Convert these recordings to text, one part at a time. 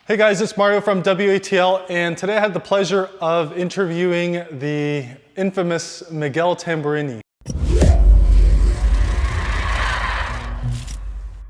Hey guys, it's Mario from WATL, and today I had the pleasure of interviewing the infamous Miguel Tamborini.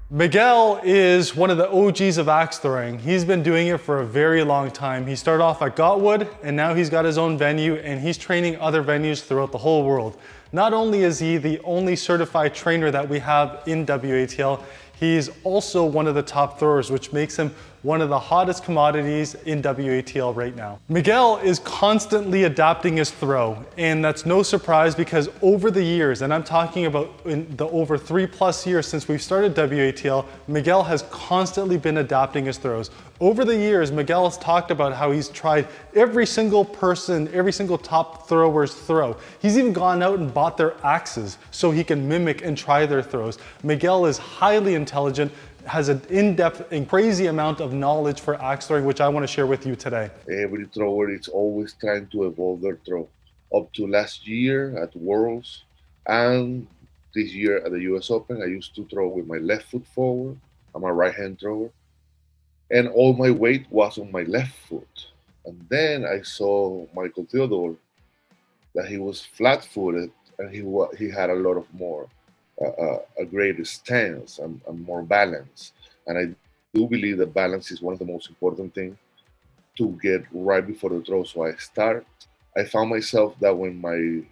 Miguel is one of the OGs of axe throwing. He's been doing it for a very long time. He started off at Gotwood, and now he's got his own venue, and he's training other venues throughout the whole world. Not only is he the only certified trainer that we have in WATL, he's also one of the top throwers, which makes him one of the hottest commodities in WATL right now. Miguel is constantly adapting his throw, and that's no surprise because over the years, and I'm talking about in the over 3+ years since we've started WATL, Miguel has constantly been adapting his throws. Over the years, Miguel has talked about how he's tried every single person, every single top thrower's throw. He's even gone out and bought their axes so he can mimic and try their throws. Miguel is highly intelligent, has an in-depth and crazy amount of knowledge for axe throwing, which I want to share with you today. Every thrower is always trying to evolve their throw. Up to last year at Worlds and this year at the US Open, I used to throw with my left foot forward. I'm a right-hand thrower. And all my weight was on my left foot. And then I saw Michael Theodore, that he was flat-footed and he had a lot of more a greater stance and more balance. And I do believe that balance is one of the most important things to get right before the throw. So I found myself that when my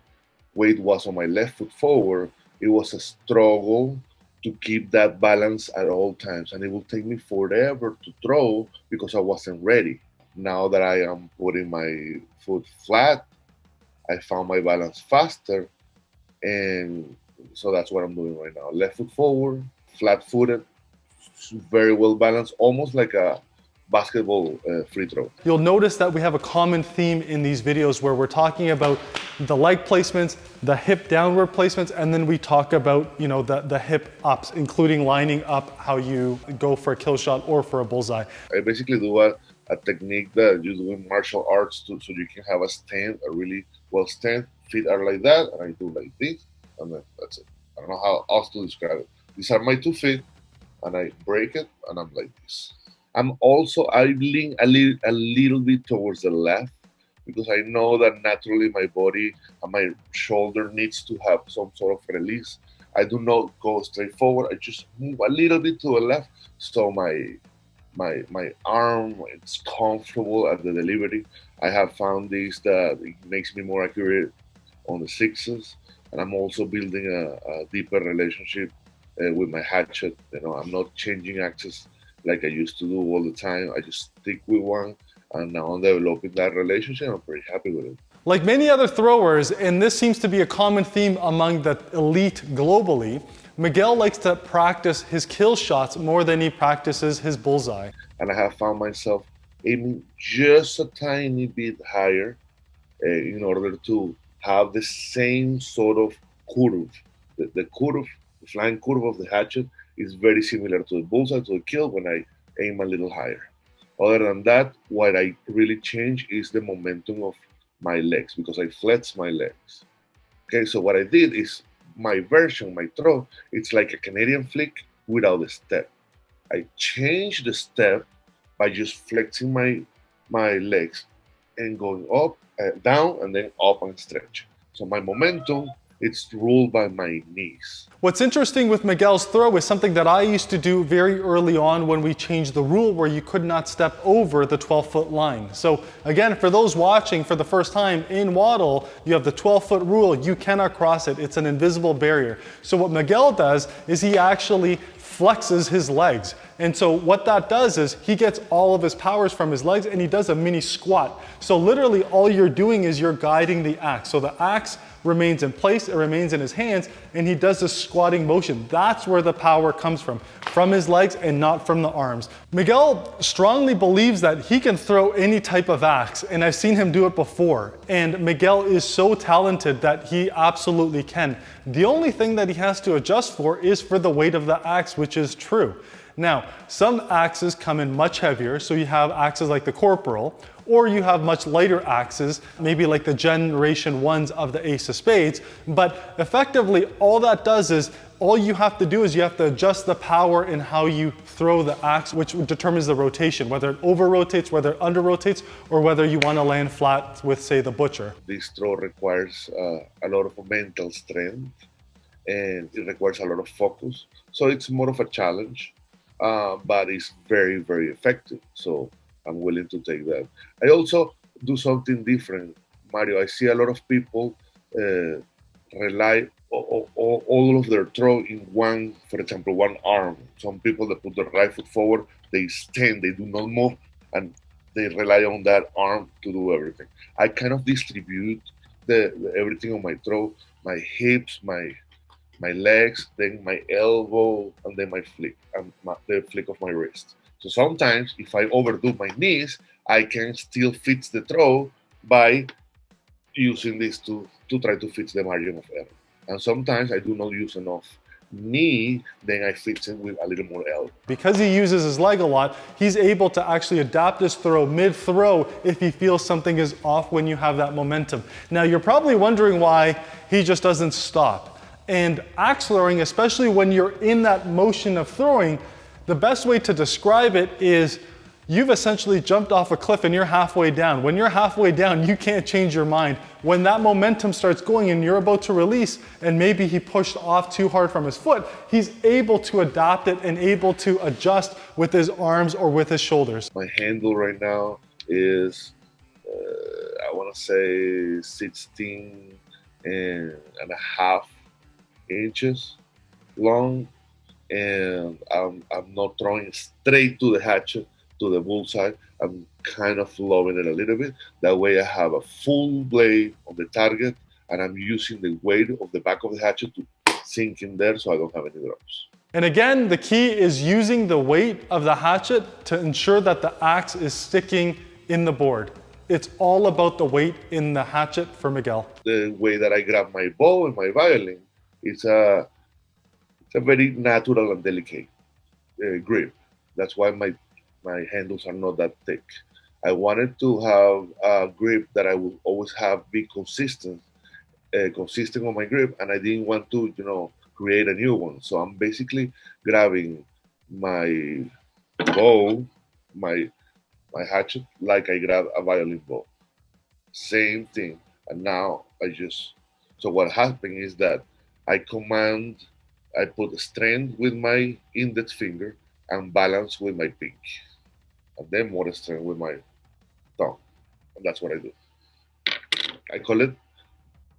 weight was on my left foot forward, it was a struggle to keep that balance at all times. And it will take me forever to throw because I wasn't ready. Now that I am putting my foot flat, I found my balance faster, and so that's what I'm doing right now. Left foot forward, flat-footed, very well balanced, almost like a basketball free throw. You'll notice that we have a common theme in these videos where we're talking about the leg placements, the hip downward placements, and then we talk about, the hip ups, including lining up how you go for a kill shot or for a bullseye. I basically do a technique that you do in martial arts so you can have a stand, a really well stand. Feet are like that, and I do like this. And then that's it. I don't know how else to describe it. These are my 2 feet, and I break it, and I'm like this. I lean a little bit towards the left because I know that naturally my body and my shoulder needs to have some sort of release. I do not go straight forward. I just move a little bit to the left, so my arm it's comfortable at the delivery. I have found this that it makes me more accurate on the sixes. And I'm also building a deeper relationship with my hatchet. I'm not changing axes like I used to do all the time. I just stick with one, and now I'm developing that relationship. I'm pretty happy with it. Like many other throwers, and this seems to be a common theme among the elite globally, Miguel likes to practice his kill shots more than he practices his bullseye. And I have found myself aiming just a tiny bit higher in order to have the same sort of curve. The flying curve of the hatchet is very similar to the bullseye, to the kill when I aim a little higher. Other than that, what I really change is the momentum of my legs because I flex my legs. Okay, so what I did is my throw, it's like a Canadian flick without the step. I changed the step by just flexing my legs and going up, down, and then up and stretch. So my momentum, it's ruled by my knees. What's interesting with Miguel's throw is something that I used to do very early on when we changed the rule where you could not step over the 12-foot line. So again, for those watching for the first time, in Waddle, you have the 12-foot rule. You cannot cross it. It's an invisible barrier. So what Miguel does is he actually flexes his legs. And so what that does is he gets all of his powers from his legs and he does a mini squat. So literally all you're doing is you're guiding the axe. So the axe remains in place, it remains in his hands, and he does this squatting motion. That's where the power comes from his legs and not from the arms. Miguel strongly believes that he can throw any type of axe, and I've seen him do it before. And Miguel is so talented that he absolutely can. The only thing that he has to adjust for is for the weight of the axe, which is true. Now, some axes come in much heavier, so you have axes like the Corporal, or you have much lighter axes, maybe like the Generation 1s of the Ace of Spades, but effectively all that does is, all you have to do is you have to adjust the power in how you throw the axe, which determines the rotation, whether it over-rotates, whether it under-rotates, or whether you want to land flat with, say, the Butcher. This throw requires a lot of mental strength, and it requires a lot of focus. So it's more of a challenge, but it's very, very effective. So I'm willing to take that. I also do something different, Mario. I see a lot of people rely all of their throw in one, for example, one arm. Some people that put their right foot forward, they stand, they do not move, and they rely on that arm to do everything. I kind of distribute everything on my throw, my hips, my legs, then my elbow, and then my flick, and the flick of my wrist. So sometimes, if I overdo my knees, I can still fix the throw by using this to try to fix the margin of error. And sometimes I do not use enough knee, then I fix it with a little more elbow. Because he uses his leg a lot, he's able to actually adapt his throw mid-throw if he feels something is off when you have that momentum. Now, you're probably wondering why he just doesn't stop. And axe throwing, especially when you're in that motion of throwing, the best way to describe it is you've essentially jumped off a cliff and you're halfway down. When you're halfway down, you can't change your mind. When that momentum starts going and you're about to release, and maybe he pushed off too hard from his foot, he's able to adapt it and able to adjust with his arms or with his shoulders. My handle right now is, I want to say 16 and a half inches long, and I'm not throwing straight to the hatchet, to the bullseye. I'm kind of lowering it a little bit. That way I have a full blade on the target, and I'm using the weight of the back of the hatchet to sink in there so I don't have any drops. And again, the key is using the weight of the hatchet to ensure that the axe is sticking in the board. It's all about the weight in the hatchet for Miguel. The way that I grab my bow and my violin, it's a very natural and delicate grip. That's why my handles are not that thick. I wanted to have a grip that I will always be consistent on my grip, and I didn't want to, create a new one. So I'm basically grabbing my bow, my hatchet, like I grab a violin bow. Same thing. And now so what happened is that I put strength with my index finger and balance with my pinky, and then more strength with my thumb. And that's what I do. I call it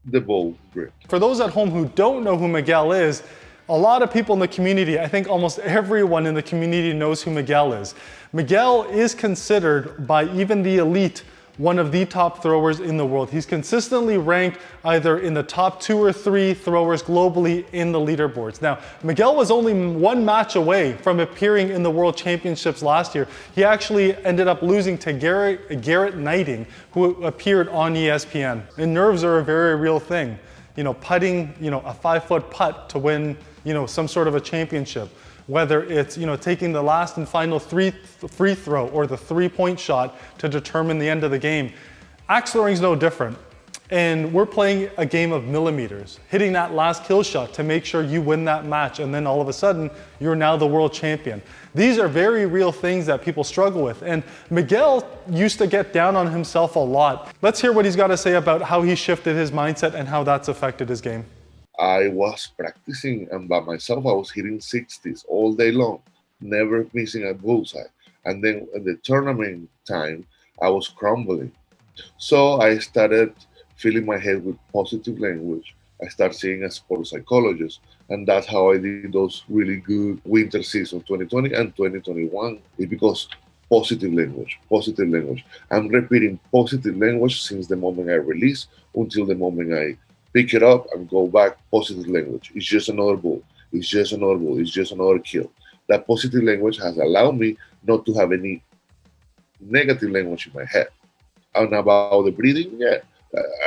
the bow grip. For those at home who don't know who Miguel is, a lot of people in the community, I think almost everyone in the community knows who Miguel is. Miguel is considered by even the elite one of the top throwers in the world. He's consistently ranked either in the top 2 or 3 throwers globally in the leaderboards. Now, Miguel was only one match away from appearing in the World Championships last year. He actually ended up losing to Garrett Knighting, who appeared on ESPN. And nerves are a very real thing. Putting, a 5-foot putt to win, some sort of a championship. Whether it's taking the last and final free throw or the 3-point shot to determine the end of the game. Axe throwing is no different. And we're playing a game of millimeters, hitting that last kill shot to make sure you win that match, and then all of a sudden, you're now the world champion. These are very real things that people struggle with, and Miguel used to get down on himself a lot. Let's hear what he's got to say about how he shifted his mindset and how that's affected his game. I was practicing, and by myself, I was hitting 60s all day long, never missing a bullseye. And then at the tournament time, I was crumbling. So I started filling my head with positive language. I started seeing a sports psychologist, and that's how I did those really good winter seasons 2020 and 2021. It's because positive language. I'm repeating positive language since the moment I release until the moment I pick it up and go back. Positive language. It's just another bull. It's just another kill. That positive language has allowed me not to have any negative language in my head. And about the breathing,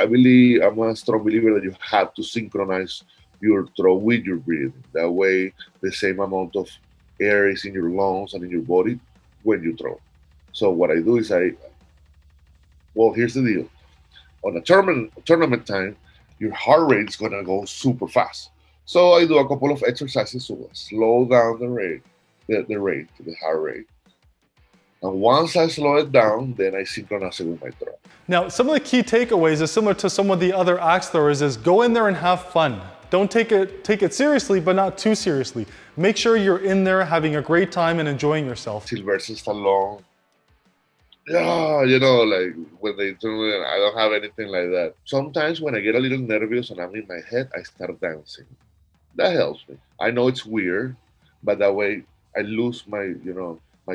I'm a strong believer that you have to synchronize your throw with your breathing. That way, the same amount of air is in your lungs and in your body when you throw. So what I do is well, here's the deal. On a tournament time, your heart rate is gonna go super fast. So I do a couple of exercises to slow down the heart rate. And once I slow it down, then I synchronize it with my throw. Now, some of the key takeaways is similar to some of the other axe throwers is go in there and have fun. Don't take it seriously, but not too seriously. Make sure you're in there having a great time and enjoying yourself. Sylvester Stallone, yeah, like when they do it, I don't have anything like that. Sometimes when I get a little nervous and I'm in my head, I start dancing. That helps me. I know it's weird, but that way I lose my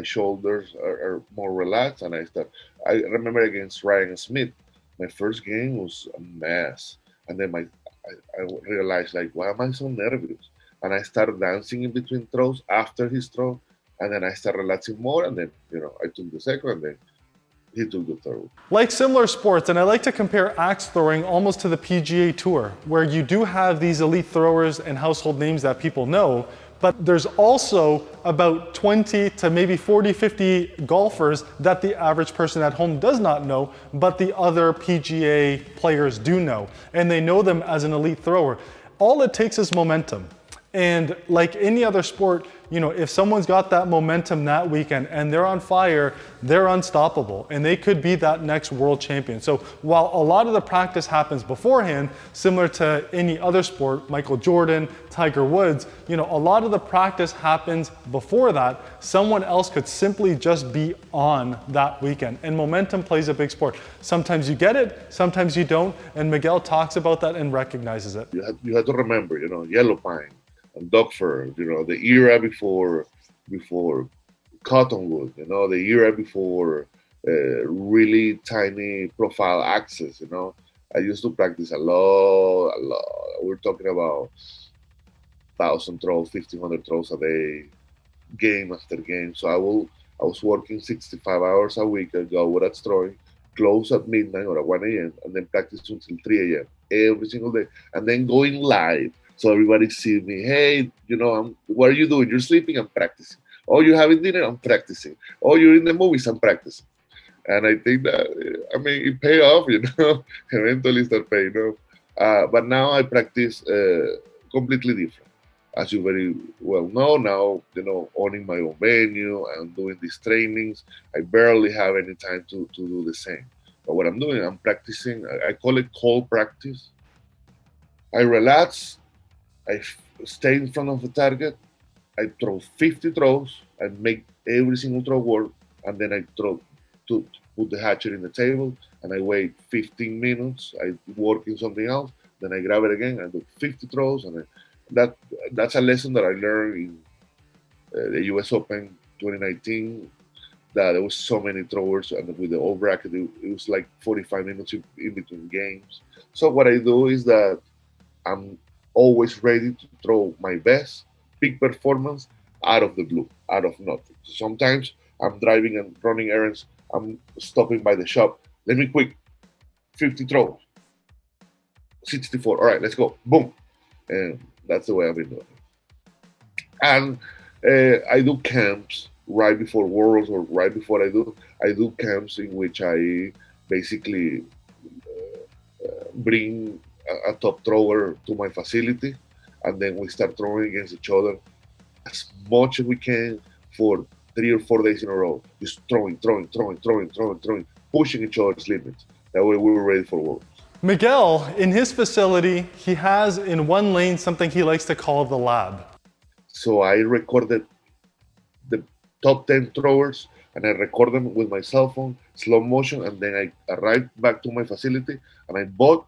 shoulders are more relaxed and I start. I remember against Ryan Smith, my first game was a mess. And then I realized, like, why am I so nervous? And I started dancing in between throws after his throw. And then I started relaxing more. And then, I took the second and then he took the third. Like similar sports, and I like to compare axe throwing almost to the PGA Tour, where you do have these elite throwers and household names that people know, but there's also about 20 to maybe 40, 50 golfers that the average person at home does not know, but the other PGA players do know, and they know them as an elite thrower. All it takes is momentum. And like any other sport, if someone's got that momentum that weekend and they're on fire, they're unstoppable and they could be that next world champion. So while a lot of the practice happens beforehand, similar to any other sport, Michael Jordan, Tiger Woods, a lot of the practice happens before that. Someone else could simply just be on that weekend. And momentum plays a big sport. Sometimes you get it, sometimes you don't. And Miguel talks about that and recognizes it. You have to remember, yellow pine and dog fur, the era before cottonwood, the era before really tiny profile axes, I used to practice a lot. We're talking about 1,000 throws, 1,500 throws a day, game after game. So I was working 65 hours a week. I go with that throwing, close at midnight or at 1 a.m. and then practice until 3 a.m. every single day, and then going live. So everybody sees me. Hey, what are you doing? You're sleeping? I'm practicing. Oh, you're having dinner? I'm practicing. Oh, you're in the movies? I'm practicing. And I think that, it paid off, eventually start paying off. But now I practice completely different. As you very well know, now, owning my own venue and doing these trainings, I barely have any time to do the same. But what I'm doing, I'm practicing, I call it cold practice. I relax, I stay in front of the target. I throw 50 throws. I make every single throw work, and then I throw to put the hatchet in the table, and I wait 15 minutes. I work in something else. Then I grab it again. I do 50 throws, and that's a lesson that I learned in the U.S. Open 2019. That there was so many throwers, and with the old bracket, it was like 45 minutes in between games. So what I do is that I'm always ready to throw my best peak performance out of the blue, out of nothing. Sometimes I'm driving and running errands. I'm stopping by the shop. Let me quick 50 throws, 64. All right, let's go. Boom. And that's the way I've been doing it. And I do camps right before Worlds or right before I do camps in which I basically bring a top thrower to my facility, and then we start throwing against each other as much as we can for 3 or 4 days in a row, just throwing, pushing each other's limits. That way we were ready for Worlds. Miguel, in his facility, he has in one lane something he likes to call the lab. So I recorded the top 10 throwers and I record them with my cell phone, slow motion, and then I arrived back to my facility and I bought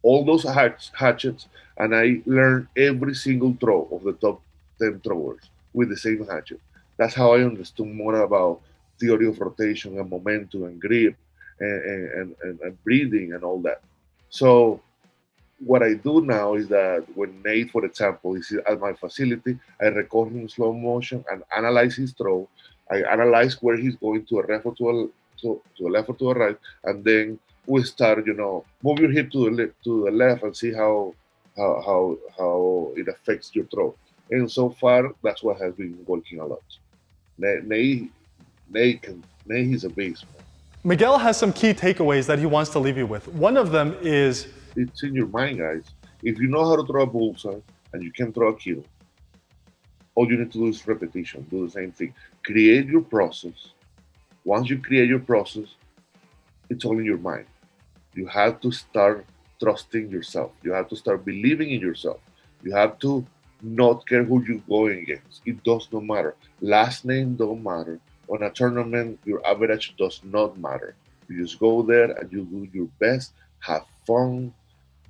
all those hatchets and I learned every single throw of the top 10 throwers with the same hatchet. That's how I understood more about theory of rotation and momentum and grip and breathing and all that. So what I do now is that when Nate, for example, is at my facility, I record him in slow motion and analyze his throw. I analyze where he's going to a left or to a left or to a right, and then we start, move your hip to the left and see how it affects your throw. And so far, that's what has been working a lot. Nate he's a beast, man. Miguel has some key takeaways that he wants to leave you with. One of them is, It's in your mind, guys. If you know how to throw a bullseye and you can throw a kill, all you need to do is repetition. Do the same thing. Create your process. Once you create your process, it's all in your mind. You have to start trusting yourself. You have to start believing in yourself. You have to not care who you're going against. It does not matter. Last name don't matter. On a tournament, your average does not matter. You just go there and you do your best. Have fun.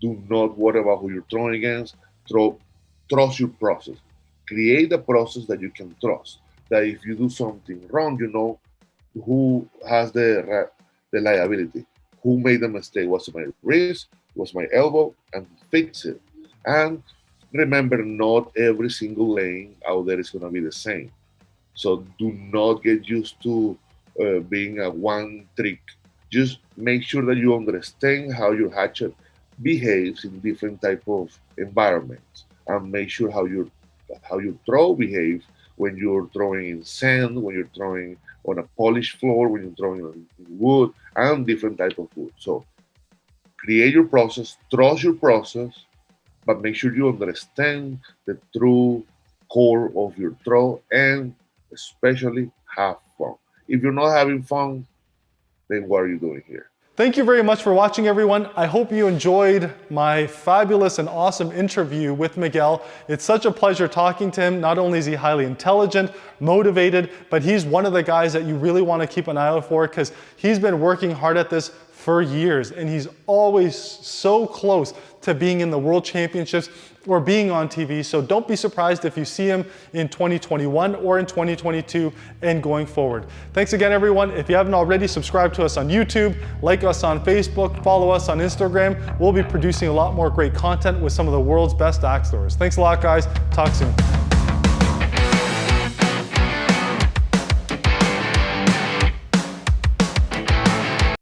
Do not worry about who you're throwing against. Trust your process. Create a process that you can trust. That if you do something wrong, you know who has the liability, who made the mistake. Was it my wrist? Was my elbow? And fix it. And remember, not every single lane out there is going to be the same. So do not get used to being a one trick. Just make sure that you understand how your hatchet behaves in different type of environments, and make sure how your throw behaves when you're throwing in sand, when you're throwing on a polished floor, when you're throwing on wood, and different type of wood. So create your process, trust your process, but make sure you understand the true core of your throw, and especially have fun. If you're not having fun, then what are you doing here? thank you very much for watching, everyone. I hope you enjoyed my fabulous and awesome interview with Miguel. It's such a pleasure talking to him. Not only is he highly intelligent, motivated, but he's one of the guys that you really want to keep an eye out for, because he's been working hard at this for years, and he's always so close to being in the World Championships or being on TV. So don't be surprised if you see him in 2021 or in 2022 and going forward. Thanks again, everyone. If you haven't already, subscribe to us on YouTube, like us on Facebook, follow us on Instagram. We'll be producing a lot more great content with some of the world's best axe throwers. Thanks a lot, guys. Talk soon.